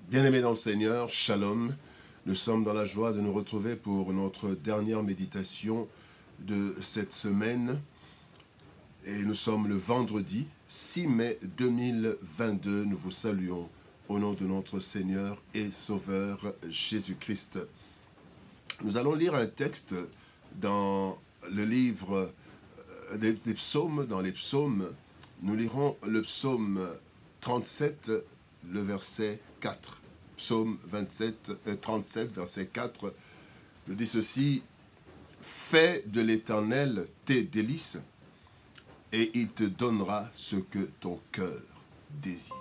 Bien-aimés dans le Seigneur, Shalom. Nous sommes dans la joie de nous retrouver pour notre dernière méditation de cette semaine. Et nous sommes le vendredi 6 mai 2022. Nous vous saluons au nom de notre Seigneur et Sauveur Jésus-Christ. Nous allons lire un texte dans le livre des psaumes. Dans les psaumes, nous lirons le psaume 37, le verset 4. Psaume 37, verset 4, nous dit ceci: « Fais de l'Éternel tes délices, et il te donnera ce que ton cœur désire. »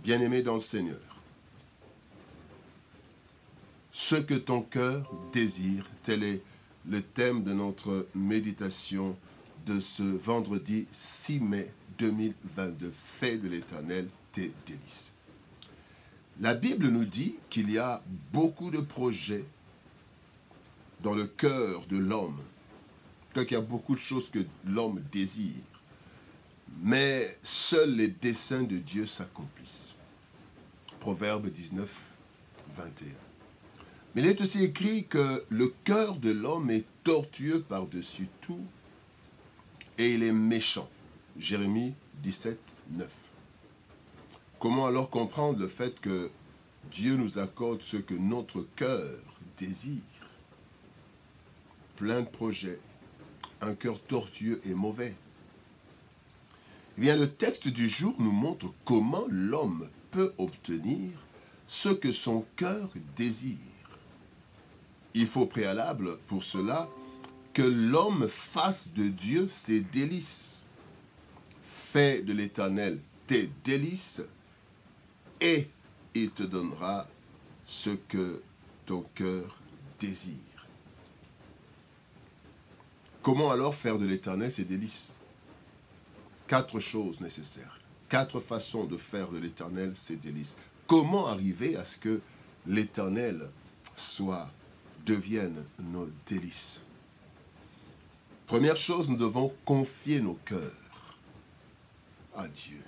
Bien-aimé dans le Seigneur, ce que ton cœur désire, tel est le thème de notre méditation de ce vendredi 6 mai 2022. Fais de l'Éternel tes délices. La Bible nous dit qu'il y a beaucoup de projets dans le cœur de l'homme. Il y a beaucoup de choses que l'homme désire. Mais seuls les desseins de Dieu s'accomplissent. Proverbe 19, 21. Mais il est aussi écrit que le cœur de l'homme est tortueux par-dessus tout et il est méchant. Jérémie 17, 9. Comment alors comprendre le fait que Dieu nous accorde ce que notre cœur désire? Plein de projets, un cœur tortueux et mauvais. Eh bien, le texte du jour nous montre comment l'homme peut obtenir ce que son cœur désire. Il faut préalable pour cela que l'homme fasse de Dieu ses délices. Fais de l'Éternel tes délices, et il te donnera ce que ton cœur désire. Comment alors faire de l'Éternel ses délices? 4 choses nécessaires. 4 façons de faire de l'Éternel ses délices. Comment arriver à ce que l'Éternel devienne nos délices? Première chose, nous devons confier nos cœurs à Dieu.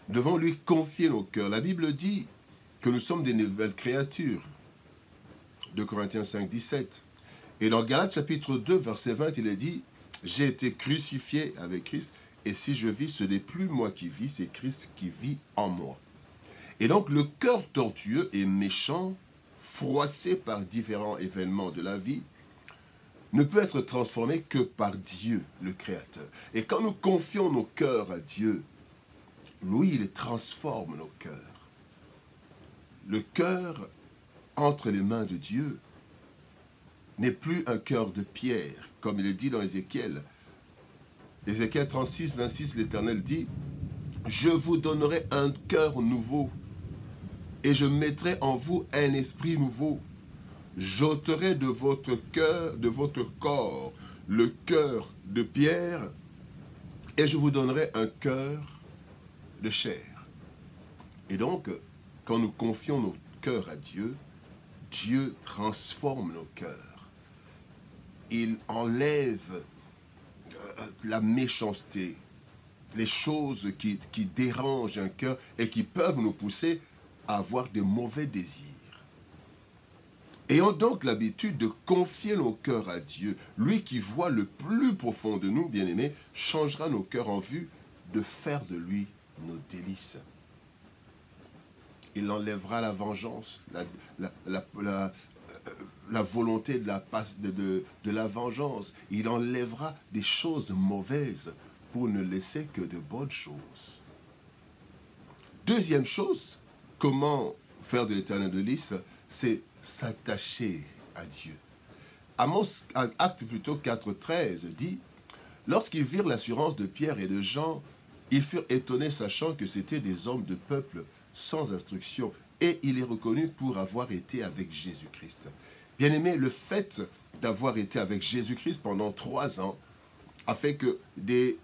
Nous devons lui confier nos cœurs. La Bible dit que nous sommes des nouvelles créatures. 2 Corinthiens 5, 17. Et dans Galates chapitre 2, verset 20, il est dit: « J'ai été crucifié avec Christ, et si je vis, ce n'est plus moi qui vis, c'est Christ qui vit en moi. » Et donc le cœur tortueux et méchant, froissé par différents événements de la vie, ne peut être transformé que par Dieu, le Créateur. Et quand nous confions nos cœurs à Dieu, lui, il transforme nos cœurs. Le cœur entre les mains de Dieu n'est plus un cœur de pierre, comme il est dit dans Ézéchiel. Ézéchiel 36, 26, l'Éternel dit: « Je vous donnerai un cœur nouveau, et je mettrai en vous un esprit nouveau. J'ôterai de votre cœur, de votre corps, le cœur de pierre, et je vous donnerai un cœur de chair. » Et donc, quand nous confions nos cœurs à Dieu, Dieu transforme nos cœurs. Il enlève la méchanceté, les choses qui dérangent un cœur et qui peuvent nous pousser à avoir de mauvais désirs. Ayons donc l'habitude de confier nos cœurs à Dieu. Lui qui voit le plus profond de nous, bien-aimés, changera nos cœurs en vue de faire de lui nos délices. Il enlèvera la vengeance, la volonté de la vengeance. Il enlèvera des choses mauvaises pour ne laisser que de bonnes choses. Deuxième chose, comment faire de l'Éternel des délices, c'est s'attacher à Dieu. Acte plutôt 4.13 dit: « Lorsqu'ils virent l'assurance de Pierre et de Jean, ils furent étonnés, sachant que c'étaient des hommes de peuple sans instruction, et il est reconnu pour avoir été avec Jésus-Christ. » Bien-aimé, le fait d'avoir été avec Jésus-Christ pendant 3 ans a fait que des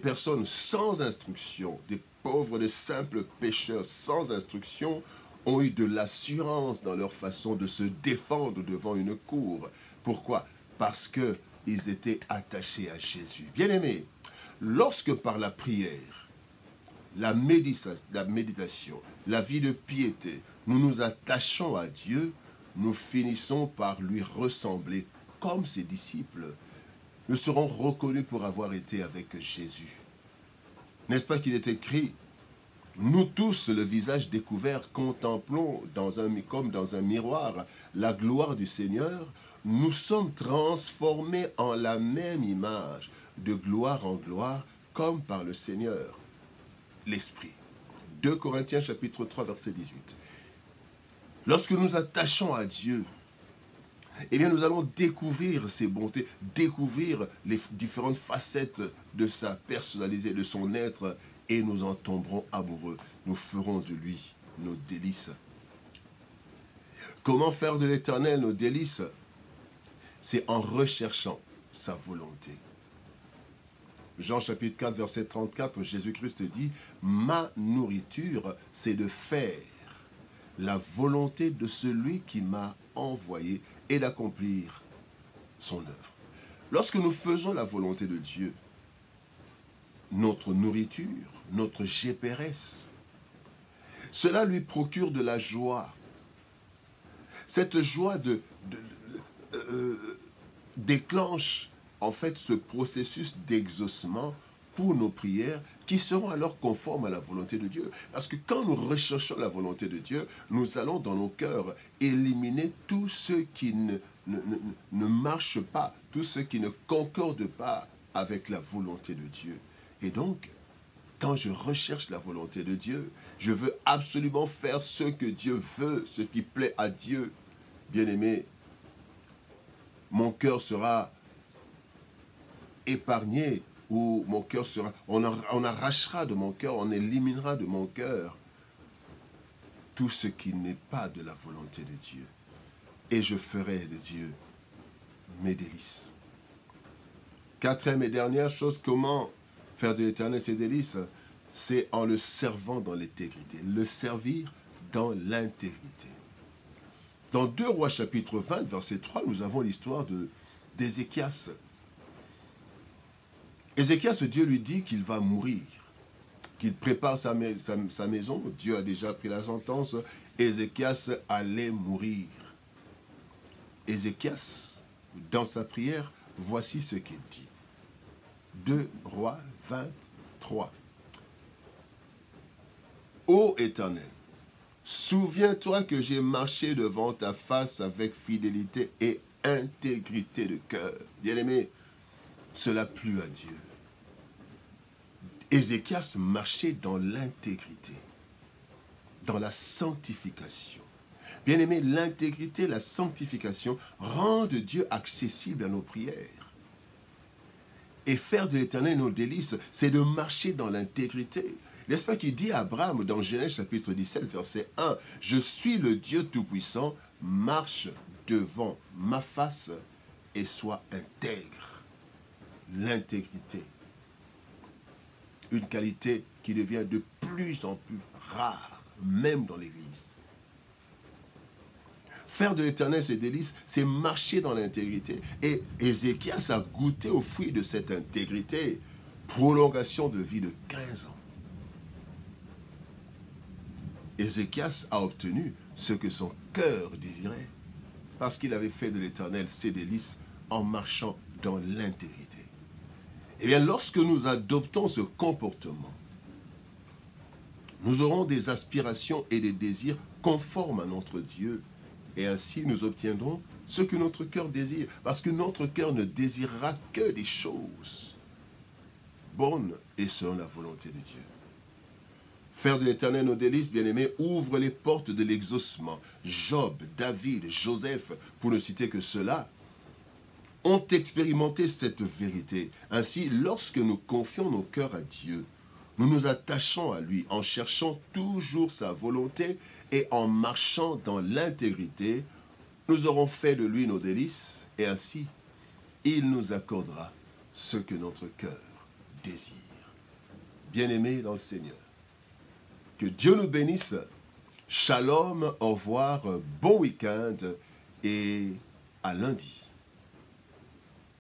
personnes sans instruction, des pauvres, des simples pécheurs sans instruction, ont eu de l'assurance dans leur façon de se défendre devant une cour. Pourquoi? Parce qu'ils étaient attachés à Jésus. Bien-aimé, lorsque par la prière, la méditation, la vie de piété, nous nous attachons à Dieu, nous finissons par lui ressembler comme ses disciples. Nous serons reconnus pour avoir été avec Jésus. N'est-ce pas qu'il est écrit, nous tous, le visage découvert, contemplons comme dans un miroir la gloire du Seigneur, nous sommes transformés en la même image, de gloire en gloire, comme par le Seigneur, l'Esprit. 2 Corinthiens chapitre 3, verset 18. Lorsque nous attachons à Dieu, eh bien nous allons découvrir ses bontés, découvrir les différentes facettes de sa personnalité, de son être, et nous en tomberons amoureux. Nous ferons de lui nos délices. Comment faire de l'Éternel nos délices? C'est en recherchant sa volonté. Jean chapitre 4, verset 34, Jésus-Christ dit, « Ma nourriture, c'est de faire la volonté de celui qui m'a envoyé et d'accomplir son œuvre. » Lorsque nous faisons la volonté de Dieu, notre nourriture, notre GPRS, cela lui procure de la joie. Cette joie déclenche en fait ce processus d'exaucement pour nos prières qui seront alors conformes à la volonté de Dieu. Parce que quand nous recherchons la volonté de Dieu, nous allons dans nos cœurs éliminer tout ce qui ne marche pas, tout ce qui ne concorde pas avec la volonté de Dieu. Et donc, quand je recherche la volonté de Dieu, je veux absolument faire ce que Dieu veut, ce qui plaît à Dieu. Bien-aimé, mon cœur sera épargné, ou mon cœur sera... On arrachera de mon cœur, on éliminera de mon cœur tout ce qui n'est pas de la volonté de Dieu. Et je ferai de Dieu mes délices. Quatrième et dernière chose, comment faire de l'Éternel ses délices? C'est en le servant dans l'intégrité. Le servir dans l'intégrité. Dans 2 Rois chapitre 20, verset 3, nous avons l'histoire d'Ézéchias. Ézéchias, Dieu lui dit qu'il va mourir, qu'il prépare sa maison. Dieu a déjà pris la sentence. Ézéchias allait mourir. Ézéchias, dans sa prière, voici ce qu'il dit. 2 Rois 23. Ô Éternel, souviens-toi que j'ai marché devant ta face avec fidélité et intégrité de cœur. Bien-aimé, cela plut à Dieu. Ézéchias marchait dans l'intégrité, dans la sanctification. Bien-aimé, l'intégrité, la sanctification rendent Dieu accessible à nos prières. Et faire de l'Éternel nos délices, c'est de marcher dans l'intégrité. N'est-ce pas qu'il dit à Abraham dans Genèse chapitre 17, verset 1, « Je suis le Dieu Tout-Puissant, marche devant ma face et sois intègre. » L'intégrité. Une qualité qui devient de plus en plus rare, même dans l'Église. Faire de l'Éternel ses délices, c'est marcher dans l'intégrité. Et Ézéchias a goûté au fruit de cette intégrité. Prolongation de vie de 15 ans. Ézéchias a obtenu ce que son cœur désirait, parce qu'il avait fait de l'Éternel ses délices en marchant dans l'intégrité. Eh bien, lorsque nous adoptons ce comportement, nous aurons des aspirations et des désirs conformes à notre Dieu, et ainsi nous obtiendrons ce que notre cœur désire, parce que notre cœur ne désirera que des choses bonnes et selon la volonté de Dieu. Faire de l'Éternel nos délices, bien-aimés, ouvre les portes de l'exaucement. Job, David, Joseph, pour ne citer que ceux-là, ont expérimenté cette vérité. Ainsi, lorsque nous confions nos cœurs à Dieu, nous nous attachons à lui en cherchant toujours sa volonté et en marchant dans l'intégrité, nous aurons fait de lui nos délices et ainsi, il nous accordera ce que notre cœur désire. Bien-aimés dans le Seigneur, que Dieu nous bénisse. Shalom, au revoir, bon week-end et à lundi.